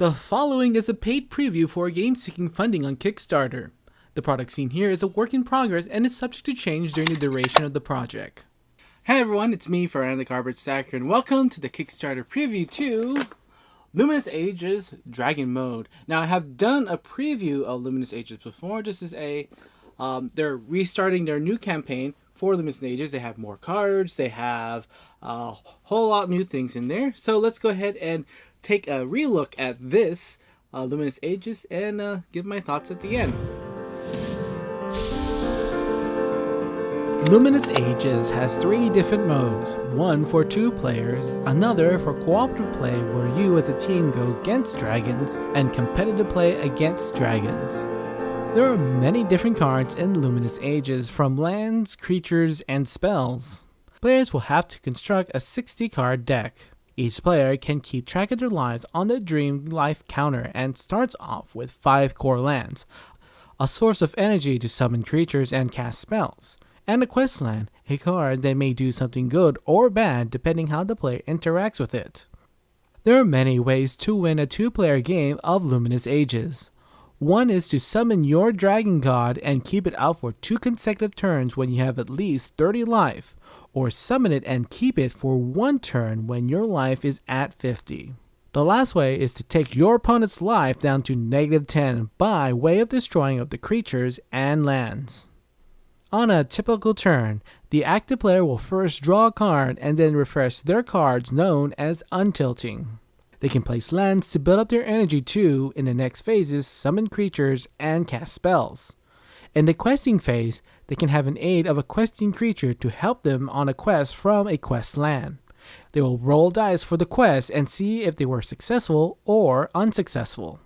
The following is a paid preview for a game seeking funding on Kickstarter. The product seen here is a work in progress and is subject to change during the duration of the project. Hey everyone, it's me, Ferdinand the Garbage Stacker, and welcome to the Kickstarter preview to Luminous Ages Dragon Mode. Now, I have done a preview of Luminous Ages before. This is they're restarting their new campaign for Luminous Ages. They have more cards, they have a whole lot of new things in there. So let's go ahead and take a relook at this Luminous Ages and give my thoughts at the end. Luminous Ages has 3 different modes, one for 2 players, another for cooperative play where you as a team go against dragons, and competitive play against dragons. There are many different cards in Luminous Ages, from lands, creatures, and spells. Players will have to construct a 60 card deck. Each player can keep track of their lives on the Dream Life counter and starts off with 5 core lands, a source of energy to summon creatures and cast spells, and a quest land, a card that may do something good or bad depending how the player interacts with it. There are many ways to win a 2-player game of Luminous Ages. One is to summon your dragon god and keep it out for 2 consecutive turns when you have at least 30 life, or summon it and keep it for 1 turn when your life is at 50. The last way is to take your opponent's life down to -10 by way of destroying of the creatures and lands. On a typical turn, the active player will first draw a card and then refresh their cards known as untilting. They can place lands to build up their energy to, in the next phases, summon creatures and cast spells. In the questing phase, they can have an aid of a questing creature to help them on a quest from a quest land. They will roll dice for the quest and see if they were successful or unsuccessful.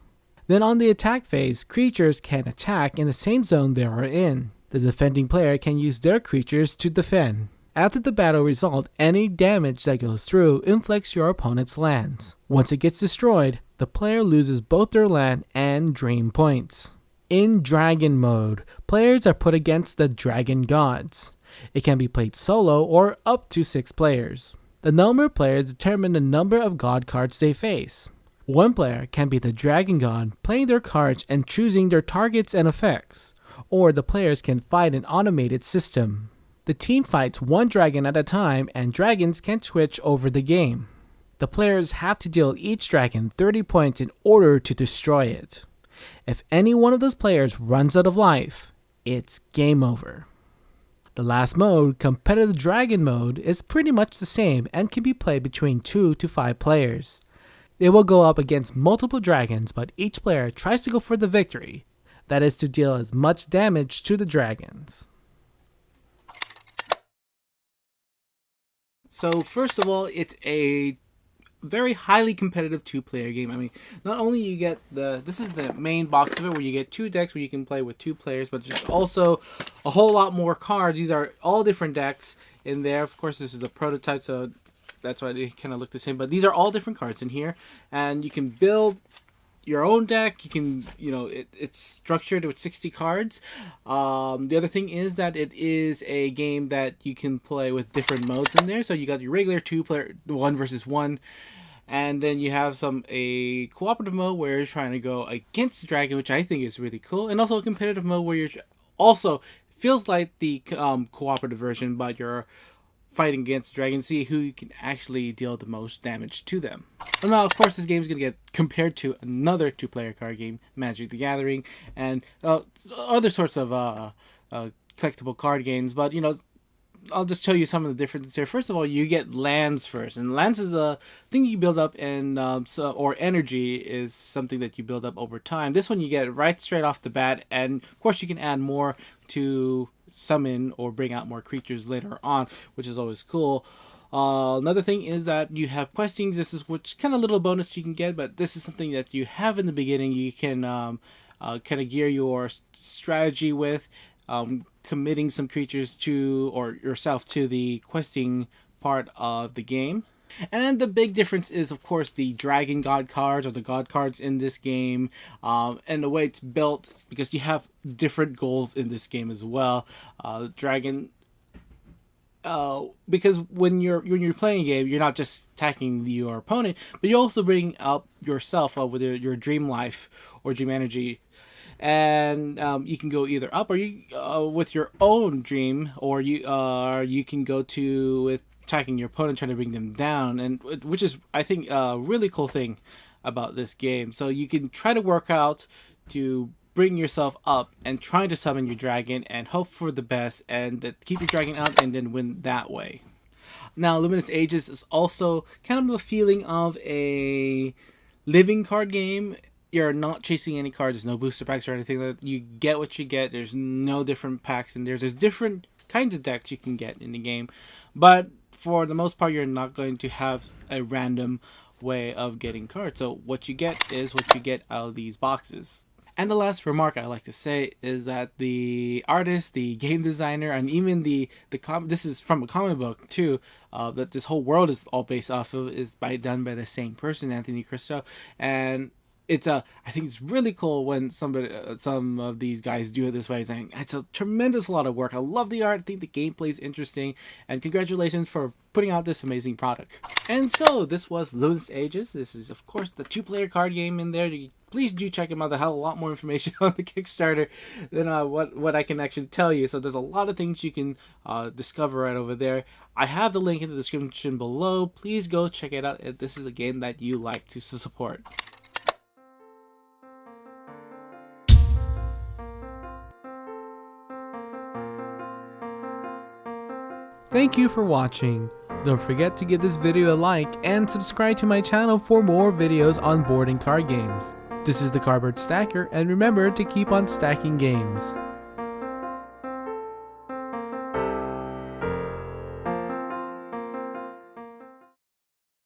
Then on the attack phase, creatures can attack in the same zone they are in. The defending player can use their creatures to defend. After the battle result, any damage that goes through inflicts your opponent's lands. Once it gets destroyed, the player loses both their land and dream points. In Dragon Mode, players are put against the Dragon Gods. It can be played solo or up to 6 players. The number of players determine the number of God cards they face. One player can be the Dragon God, playing their cards and choosing their targets and effects, or the players can fight an automated system. The team fights 1 dragon at a time, and dragons can switch over the game. The players have to deal each dragon 30 points in order to destroy it. If any one of those players runs out of life, it's game over. The last mode, Competitive Dragon Mode, is pretty much the same and can be played between 2 to 5 players. They will go up against multiple dragons, but each player tries to go for the victory. That is to deal as much damage to the dragons. So first of all, it's a very highly competitive 2-player game. I mean, not only you get this is the main box of it where you get 2 decks where you can play with 2 players, but there's also a whole lot more cards. These are all different decks in there. Of course, this is a prototype, so that's why they kind of look the same. But these are all different cards in here, and you can build your own deck. You can, it's structured with 60 cards. The other thing is that it is a game that you can play with different modes in there. So you got your regular 2-player 1 versus 1, and then you have a cooperative mode where you're trying to go against the dragon, which I think is really cool, and also a competitive mode where you're also feels like the cooperative version, but you're fighting against dragons, see who you can actually deal the most damage to them. And now, of course, this game is going to get compared to another 2-player card game, Magic the Gathering, and other sorts of collectible card games. But, I'll just show you some of the differences here. First of all, you get lands first, and lands is a thing you build up, and or energy is something that you build up over time. This one you get right straight off the bat, and of course you can add more to summon or bring out more creatures later on, which is always cool. Another thing is that you have questings. This is which kind of little bonus you can get, but this is something that you have in the beginning. You can kind of gear your strategy with, committing some creatures to, or yourself to, the questing part of the game. And the big difference is, of course, the Dragon God cards, or the God cards in this game, and the way it's built, because you have different goals in this game as well. Dragon because when you're playing a game, you're not just attacking your opponent, but you also bring up yourself with your dream life or dream energy, and you can go either up or you with your own dream, or you can go to with attacking your opponent, trying to bring them down, and which is, I think, a really cool thing about this game. So you can try to work out to bring yourself up and trying to summon your dragon and hope for the best and keep your dragon out and then win that way. Now, Luminous Ages is also kind of the feeling of a living card game. You're not chasing any cards. There's no booster packs or anything. That you get what you get. There's no different packs, and there's different kinds of decks you can get in the game. But for the most part, you're not going to have a random way of getting cards. So what you get is what you get out of these boxes. And the last remark I like to say is that the artist, the game designer, and even this is from a comic book too, that this whole world is all based off of, is done by the same person, Anthony Cristo. And I think it's really cool when some of these guys do it this way. It's a tremendous lot of work. I love the art. I think the gameplay is interesting, and congratulations for putting out this amazing product. And so this was Luminous Ages. This is, of course, the 2-player card game in there. Please do check them out. They have a lot more information on the Kickstarter than what I can actually tell you. So there's a lot of things you can discover right over there. I have the link in the description below. Please go check it out if this is a game that you like to support. Thank you for watching. Don't forget to give this video a like and subscribe to my channel for more videos on board and card games. This is the Cardboard Stacker, and remember to keep on stacking games.